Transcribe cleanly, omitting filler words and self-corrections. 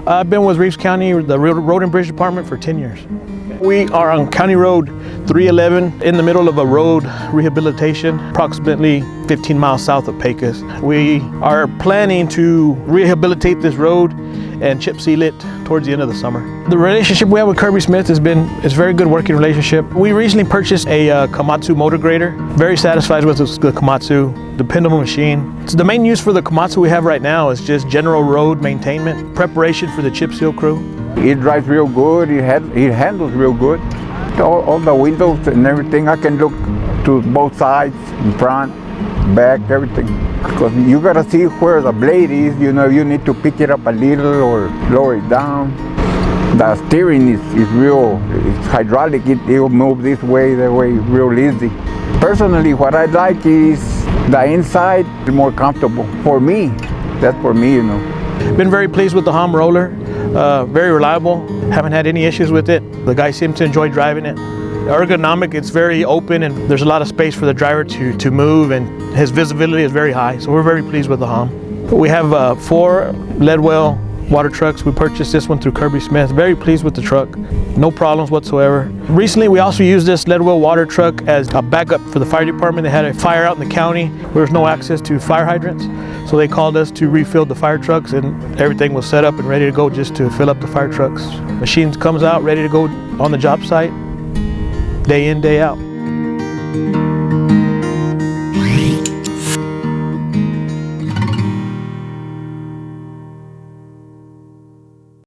I've been with Reeves County, the Road and Bridge Department, for 10 years. We are on County Road 311 in the middle of a road rehabilitation, approximately 15 miles south of Pecos. We are planning to rehabilitate this road and chip seal it towards the end of the summer. The relationship we have with Kirby-Smith is a very good working relationship. We recently purchased a Komatsu motor grader. Very satisfied with the Komatsu, dependable machine. So the main use for the Komatsu we have right now is just general road maintainment, preparation for the chip seal crew. It drives real good, it handles real good. All the windows and everything, I can look to both sides, in front, back, everything. Because you gotta see where the blade is, you know, you need to pick it up a little or lower it down. The steering is real, it's hydraulic, it'll move this way, that way, real easy. Personally, what I like is the inside is more comfortable. For me, that's for me, you know. Been very pleased with the HAMM roller, very reliable, haven't had any issues with it. The guys seem to enjoy driving it. Ergonomic, it's very open and there's a lot of space for the driver to move, and his visibility is very high, so we're very pleased with the HAMM. We have 4 Ledwell water trucks. We purchased this one through Kirby-Smith. Very pleased with the truck, no problems whatsoever. Recently we also used this Ledwell water truck as a backup for the fire department. They had a fire out in the county. There was no access to fire hydrants, so they called us to refill the fire trucks, and everything was set up and ready to go just to fill up the fire trucks. Machine comes out ready to go on the job site, day in, day out.